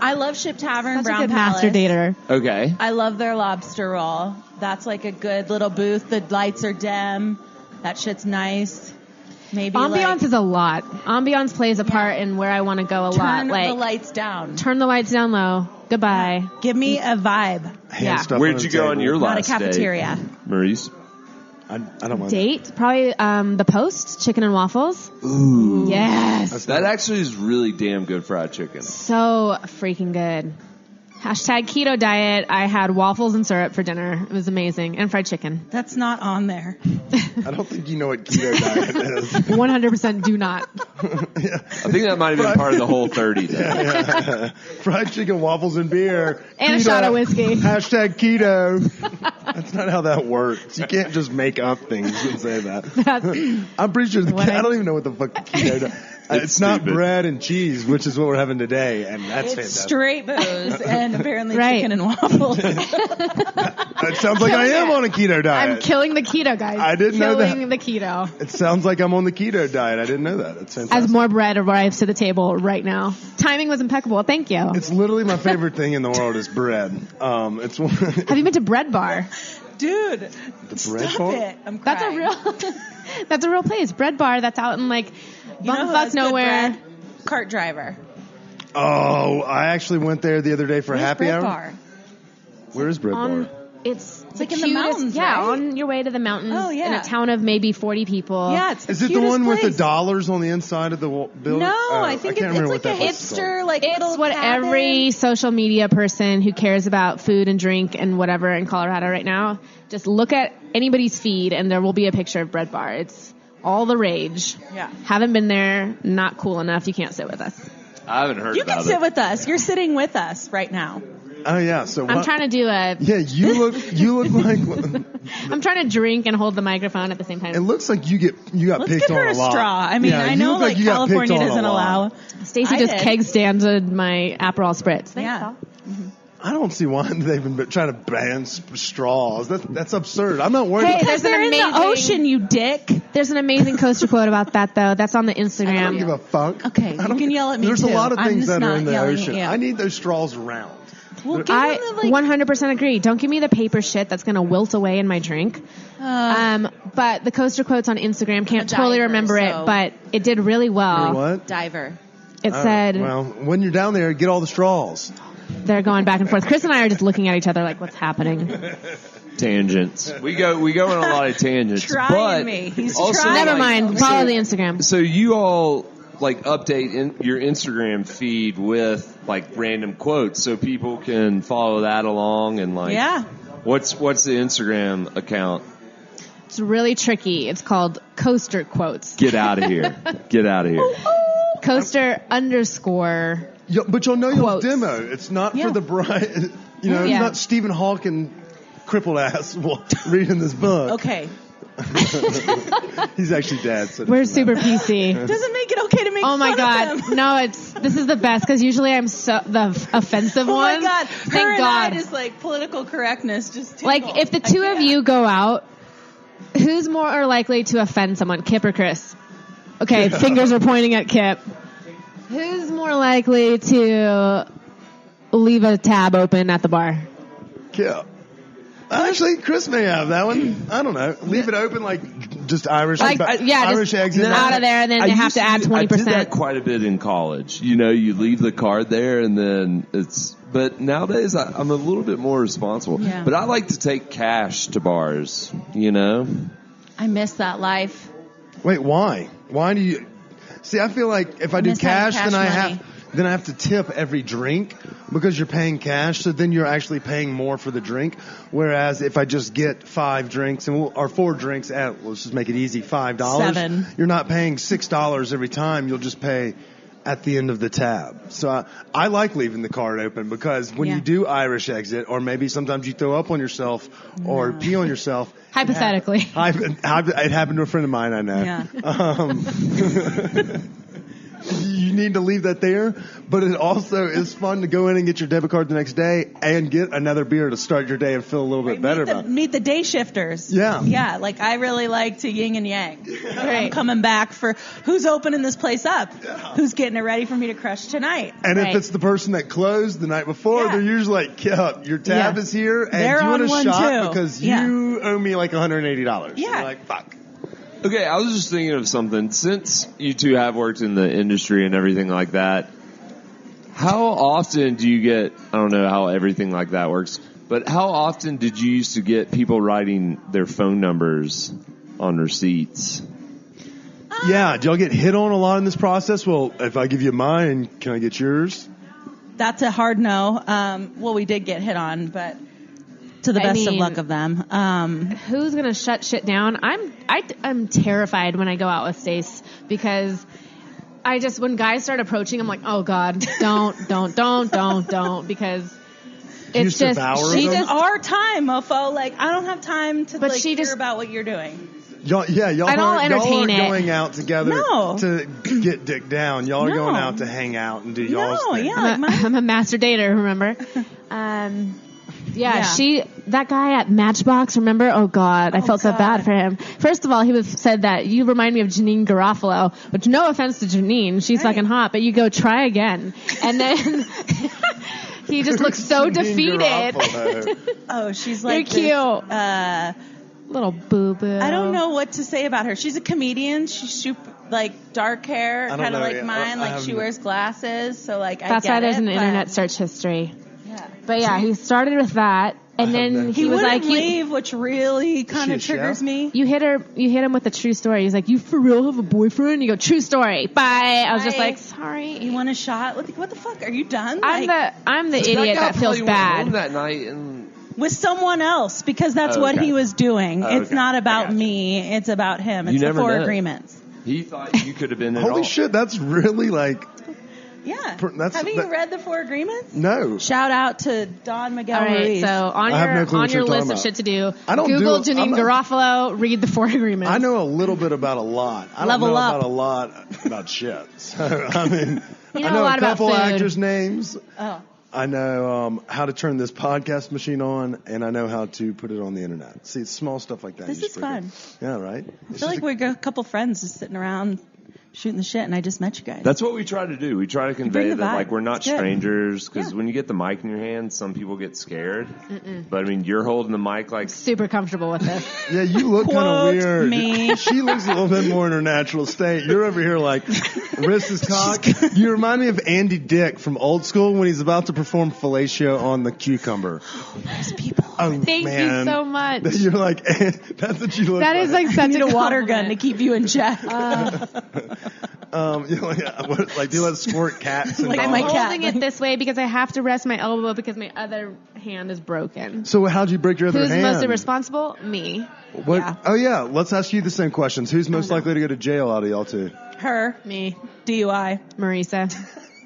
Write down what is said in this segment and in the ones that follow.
I love Ship Tavern, Such Brown a good Palace. master dater. Okay. I love their lobster roll. That's like a good little booth. The lights are dim. That shit's nice. Maybe Ambiance is a lot. Ambiance plays a part in where I want to go a lot. turn Like the lights down. turn the lights down low. Goodbye. Give me a vibe. Hand stuff Where'd on you the go table. on your Not a last date, cafeteria. Maurice? I don't mind. Date? Probably the Post, chicken and waffles. Ooh. Yes. That actually is really damn good fried chicken. So freaking good. Hashtag keto diet. I had waffles and syrup for dinner. It was amazing. And fried chicken. That's not on there. I don't think you know what keto diet is. 100% do not. I think that might have been part of the whole 30 though. Yeah. Fried chicken, waffles, and beer. And a Keto. shot of whiskey. Hashtag keto. That's not how that works. You can't just make up things and say that. I'm pretty sure I don't even know what the fuck keto does. It's not bread and cheese, which is what we're having today, and that's It's fantastic. straight booze and apparently Right. chicken and waffles. It sounds like I am on a keto diet. I'm killing the keto, guys. I didn't know that. Killing the keto. It sounds like I'm on the keto diet. I didn't know that. It's fantastic. As more bread arrives to the table right now. Timing was impeccable. Thank you. It's literally my favorite thing in the world is bread. It's Have you been to Bread Bar? Dude, the bread stop bar? it. I'm That's a crying. that's a real place. Bread Bar that's out in like You know who bumfuck has good nowhere. bread? Cart driver. Oh, I actually went there the other day for Where's happy Bread hour. Bar? Where is bread On bar? it's like the in the cutest- mountains, Yeah, right? on your way to the mountains. Oh, yeah. In a town of maybe 40 people. Yeah, it's the Is it the cutest one with place. the dollars on the inside of the building? No, Oh, I think can't it's remember like what a that was called. hipster, like It's little what cabin. every social media person who cares about food and drink and whatever in Colorado right now, just look at anybody's feed and there will be a picture of Bread Bar. It's all the rage. Yeah. Haven't been there. Not cool enough. You can't sit with us. I haven't heard You about can sit it. with us. You're sitting with us right now. Oh yeah, so I'm what? trying to do a. Yeah, you look like. I'm trying to drink and hold the microphone at the same time. It looks like you got Let's picked give on her a a lot. straw. I mean, Yeah, I you know look like like you got picked California on a doesn't lot. allow. Stacey I just did. keg standed my Aperol Spritz. Yeah. I don't see why they've been trying to ban straws. That's absurd. I'm not worried. Hey, about there's an They're in the amazing ocean, you dick. There's an amazing coaster quote about that though. That's on the I don't Instagram. give a fuck. Okay, I you don't- can yell at me There's too. a lot of I'm things just that are not in the yelling at ocean. you. I need those straws around. Well, give I them the, like, 100% agree. Don't give me the paper shit that's going to wilt away in my drink. But the coaster quotes on Instagram, can't totally diver, remember so- it, but it did really well. You're what? diver. It said Well, when you're down there, get all the straws. they're going back and forth. Chris and I are just looking at each other like, what's happening? Tangents. We go in a lot of tangents. Trying but me. He's also, trying. Never like, mind. Follow the Instagram. So you all like update your Instagram feed with like random quotes so people can follow that along and like Yeah. What's the Instagram account? It's really tricky. It's called Coaster Quotes. Get out of here. Get out of here. Coaster _. But you'll know Quotes. you'll demo. It's not Yeah. for the bride. You know, Yeah. it's not Stephen Hawking crippled ass reading this book. Okay. He's actually dead. So We're super PC. Doesn't make it okay to make Oh my fun god. of him. No, this is the best because usually I'm the offensive Oh one. my god. Thank Her and God. I just like political correctness just Like, tingle. if the I two of can't. you go out, who's more likely to offend someone, Kip or Chris? Okay, fingers are pointing at Kip. Who's more likely to leave a tab open at the bar? Yeah. Actually, Chris may have that one. I don't know. Leave it open like just Irish. Like, yeah, Irish just exit. out of there, and then they have used to add do- I did 20%. that quite a bit in college. You know, you leave the card there and then but nowadays I'm a little bit more responsible. Yeah. But I like to take cash to bars, you know? I miss that life. Wait, why? Why do you? See, I feel like if I do miss having cash, cash then I have to tip every drink because you're paying cash. So then you're actually paying more for the drink. Whereas if I just get 5 drinks or 4 drinks at, let's just make it easy, $5. $7. You're not paying $6 every time. You'll just pay at the end of the tab. So I like leaving the card open because when you do Irish exit, or maybe sometimes you throw up on yourself or pee on yourself. Hypothetically. It happened to a friend of mine I know. Yeah. you need to leave that there. But it also is fun to go in and get your debit card the next day and get another beer to start your day and feel a little bit better about it. Meet the day shifters. Yeah. Yeah, like I really like to yin and yang. Right. I'm coming back for who's opening this place up? Yeah. Who's getting it ready for me to crush tonight? And Right. if it's the person that closed the night before, they're usually like, your tab is here, and They're do you want on a one shot too. because you owe me like $180. Yeah. You're like, fuck. Okay, I was just thinking of something. Since you two have worked in the industry and everything like that, how often do you get, I don't know how everything like that works, but how often did you used to get people writing their phone numbers on receipts? Yeah, do y'all get hit on a lot in this process? Well, if I give you mine, can I get yours? That's a hard no. Well, we did get hit on, but to the best of luck of them. Who's gonna shut shit down? I'm terrified when I go out with Stace because when guys start approaching, I'm like, oh god, don't, because it's just our time, mofo. Like I don't have time to hear about what you're doing. Y'all aren't going out together to get dick down. Y'all are going out to hang out and do y'all's thing. Yeah, I'm a master dater, remember? That guy at Matchbox, remember? Oh God, I felt so bad for him. First of all, he said that you remind me of Janine Garofalo, which no offense to Janine, she's fucking hot, but you go try again. And then he just looks so defeated. Oh, she's like you're cute. Little boo-boo. I don't know what to say about her. She's a comedian. She's super, like dark hair, kind of like mine. Like she wears glasses, so like that's why there's an internet search history. Yeah. But yeah, he started with that, and then he was like, leave, which really kind of triggers me. You hit him with a true story. He's like, you for real have a boyfriend? You go, true story. Bye. I was just like, sorry. You want a shot? What the fuck? Are you done? I'm the idiot that feels bad. Went home that night and with someone else because that's what he was doing. It's not about me. It's about him. It's the four agreements. He thought you could have been Holy shit, that's really like... Yeah. Have you read the four agreements? No. Shout out to Don Miguel Ruiz. Ruiz. So on your list of shit to do, Google Janine Garofalo, read the four agreements. I know a little bit about a lot. I don't know about a lot about shit. So, I mean, I know a couple actors' names. Oh. I know how to turn this podcast machine on, and I know how to put it on the internet. See, it's small stuff like that. This is fun. Yeah, right? I feel like we're a couple friends just sitting around shooting the shit, and I just met you guys. That's what we try to do. We try to convey that like we're not strangers, because when you get the mic in your hand, some people get scared. But I mean, you're holding the mic like super comfortable with this. Yeah, you look kind of weird. Me. She looks a little bit more in her natural state. You're over here like wrist is cocked. You remind me of Andy Dick from Old School when he's about to perform fellatio on the cucumber. Those people. Oh, Thank you so much. You're like, that's what you look like. That is like such a water gun to keep you in check. You know, like do you let squirt cats? And I'm holding it this way because I have to rest my elbow because my other hand is broken. So how'd you break your other hand? Who's mostly responsible? Me. What? Yeah. Oh yeah, let's ask you the same questions. Who's most likely to go to jail out of y'all two? Her. Me. DUI. Marisa.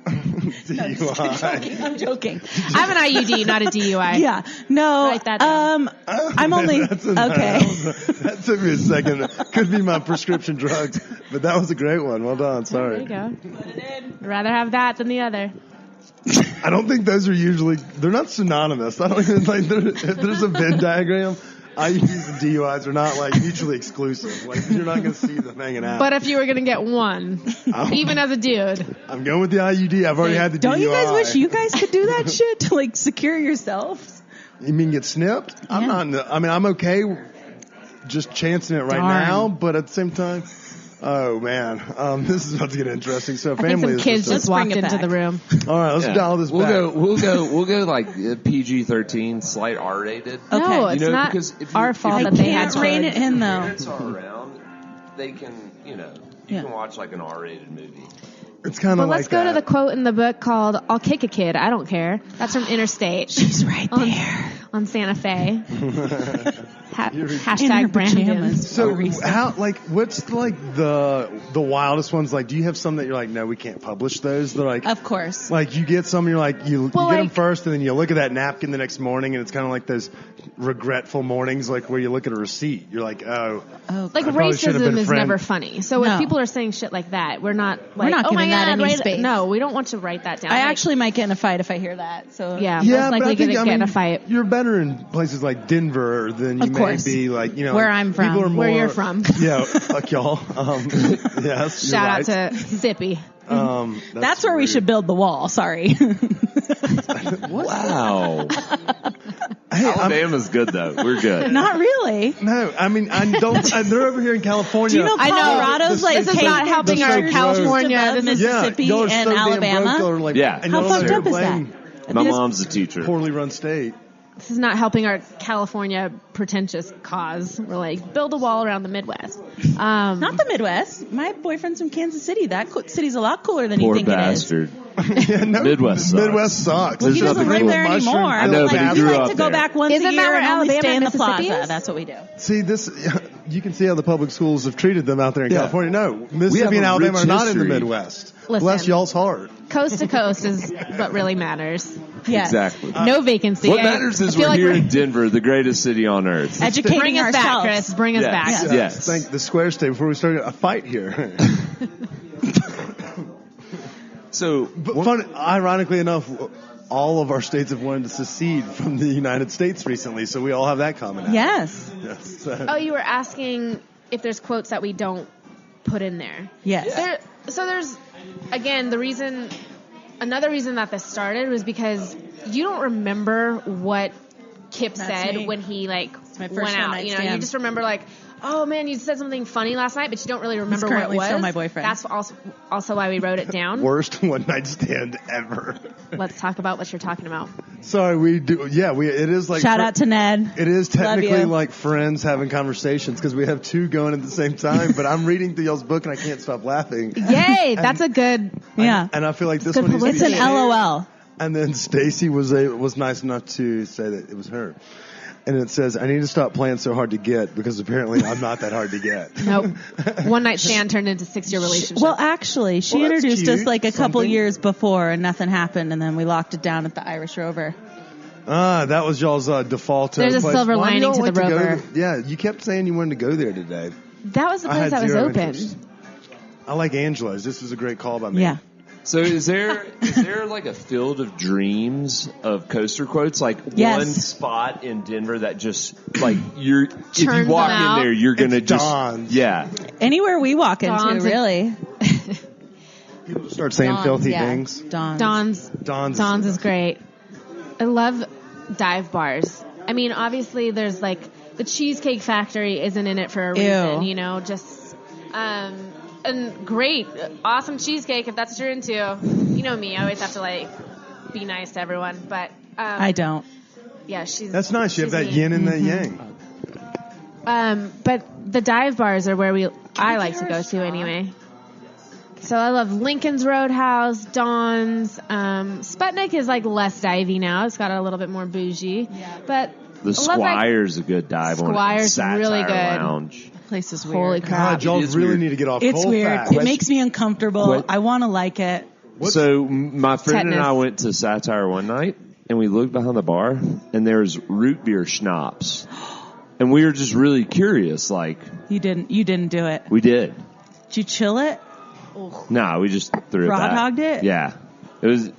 DUI. I'm joking. I have an IUD, not a DUI. Yeah. No. Write that down. I'm only okay. That took me a second. Could be my prescription drugs, but that was a great one. Well done. Sorry. There you go. Put it in. I'd rather have that than the other. I don't think those are usually. They're not synonymous. I don't even like. If there's a Venn diagram. IUDs and DUIs are not like mutually exclusive. Like you're not going to see them hanging out. But if you were going to get one, even as a dude, I'm going with the IUD. I've already had the DUI. Don't you guys wish you guys could do that shit to like secure yourselves? You mean get snipped? Yeah. I'm not. I'm okay just chancing it right now, but at the same time. Oh man, this is about to get interesting. So, family, I think some kids just walked into the room. All right, let's dial this back. We'll go like PG-13, slight R-rated. Okay, no, it's not our fault that they had to rein it in though. If are around, they can, you can watch like an R-rated movie. It's kind of like let's go to the quote in the book called "I'll kick a kid, I don't care." That's from Interstate. She's right there on Santa Fe. Hashtag Brandon. So how, like, what's like the wildest ones? Like, do you have some that you're like, no, we can't publish those? They're like, Of course. like you get some, you're like, you get like- them first, and then you look at that napkin the next morning, and it's kind of like those regretful mornings, like where you look at a receipt, you're like, oh, Like I probably should have been racism a is friend. never funny. So when No. people are saying shit like that, we're not like, not oh my giving that God, any write it. space. No, we don't want to write that down. I Like, actually might get in a fight if I hear that. So yeah, Yeah, most but likely I think, gonna get in a fight. You're better in places like Denver than you Of may course. be, like, you know, Where I'm from. People are more, Where you're from. Yeah, fuck y'all. Yes, Shout out you're right. to Sippy. that's where we weird. should build the wall. Sorry. Wow. Hey, Alabama's good though. We're good. Not really. no, I mean, I don't. They're over here in California. Do you know I know. Colorado's like This is not helping the our state road. California. above This is Mississippi y'all are so and damn Alabama? broke, y'all are like, Yeah. and How y'all fucked are up is that? playing My mom's a teacher. Poorly run state. This is not helping our California pretentious cause. We're like, build a wall around the Midwest. Not the Midwest. My boyfriend's from Kansas City. That city's a lot cooler than Poor you think bastard. Yeah, no, Midwest sucks. Midwest sucks. There's he doesn't nothing live cool. there anymore. I know, but he we grew like up to go there. back once Isn't a that year where and only Alabama stay in and the Mississippi plaza. is? That's what we do. See, this, you can see how the public schools have treated them out there in Yeah. California. No, have Mississippi and a Alabama rich are not in the history. Midwest. Listen. Bless y'all's heart. Coast to coast is what really matters. Yes. Exactly. No vacancy. What matters is I feel we're like here in Denver, the greatest city on earth. Educating Bring us back, ourselves. Chris. Bring us Yes. back. Yeah. Yes. Thank the square state before we started a fight here. So, But ironically enough, all of our states have wanted to secede from the United States recently, so we all have that common. Yes. Yes. Oh, you were asking if there's quotes that we don't put in there. Yes. So there's, again, another reason that this started was because you don't remember what Kip That's said me. when he my first went out. one-night You stand. just remember like, oh man, you said something funny last night, but you don't really remember what it currently was. still my boyfriend. That's also why we wrote it down. Worst one night stand ever. Let's talk about what you're talking about. Sorry, we do. Yeah, it is like Shout out to Ned. It is technically you. like friends having conversations because we have two going at the same time. But I'm reading through y'all's book and I can't stop laughing. Yay, that's a good. Yeah. And I feel like this good one needs to It's be an shared. LOL. And then Stacy was nice enough to say that it was her. And it says, I need to stop playing so hard to get because apparently I'm not that hard to get. Nope. One night stand turned into 6-year relationship. Well, actually, she Well, that's introduced us cute. like a couple Something. years before, and nothing happened, and then we locked it down at the Irish Rover. That was y'all's default. There's a place. silver Why do lining y'all to like the go Rover. yeah, you kept saying you wanted to go there today. that was the I place had that was zero open. interest. I like Angela's. This was a great call by me. Yeah. So is there like a field of dreams of coaster quotes? Like Yes. one spot in Denver that just like if you Turns walk them in out? there, you're gonna It's just Don's. yeah. Anywhere we walk into, Dawn's a- really. People start saying Dawn's, filthy yeah. things. Dawn's. Don's is great. I love dive bars. I mean, obviously, there's like the Cheesecake Factory isn't in it for a reason, Ew. you know. Just and great, awesome cheesecake if that's what you're into. You know me, I always have to like be nice to everyone, but I don't. yeah, she's That's nice. You have she's that mean. yin and that yang. But the dive bars are where I like to go to anyway. So I love Lincoln's Roadhouse, Dawn's. Sputnik is like less divey now. It's got a little bit more bougie. Yeah. But The I love that- Squire's a good dive on it. Squire's Satire really good. Lounge. Place is weird. Holy crap. God, y'all It is really weird. need to get off It's coal weird. fast. It makes me uncomfortable. What? I want to like it. So my friend and Tetanus. I went to Satire one night, and we looked behind the bar, and there's root beer schnapps, and we were just really curious. Like You didn't do it. we did. Did you chill it? Nah, we just threw Raw it back. dogged it? Yeah, it was.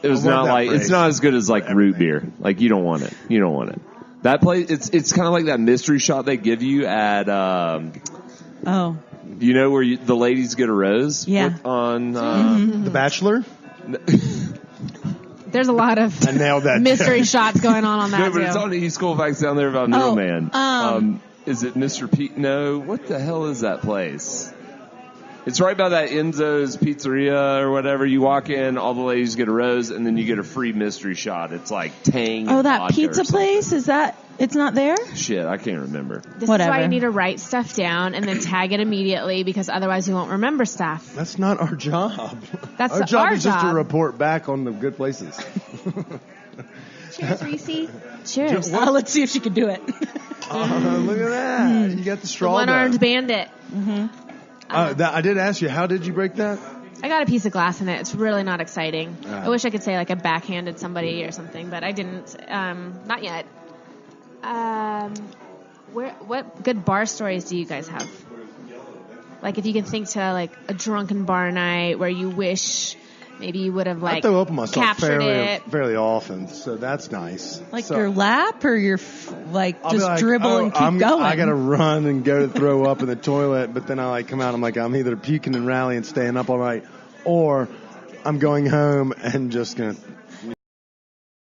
It was I love not that like phrase. it's not as good as like root beer. Like you don't want it. You don't want it. That place, it's kind of like that mystery shot they give you at, Oh. you know, where the ladies get a rose. Yeah. On. The Bachelor? There's a lot of I nailed that. mystery shots going on that No, but too. it's on the East Colfax down there about Oh, Middleman. Is it Mr. Pete? No, what the hell is that place? It's right by that Enzo's Pizzeria or whatever. You walk in, all the ladies get a rose, and then you get a free mystery shot. It's like Tang. Oh, and that vodka pizza or something. place? Is that It's not there? Shit, I can't remember. This Whatever. is why you need to write stuff down and then tag it immediately because otherwise you won't remember stuff. That's not our job. That's our job our is just to job. report back on the good places. Cheers, Reese. Cheers. Let's see if she can do it. Look at that. You got the The straw. one-armed bandit. I did ask you, how did you break that? I got a piece of glass in it. It's really not exciting. Ah. I wish I could say like I backhanded somebody or something, but I didn't. Not yet. What good bar stories do you guys have? Like if you can think to like a drunken bar night where you wish maybe you would have I like throw up on myself captured it. fairly often, so that's nice. Like So- your lap or your, I'll be just like, dribble and keep going? I gotta run and go to throw up in the toilet, but then I like come out. I'm like, I'm either puking and rallying, staying up all night, or I'm going home and just gonna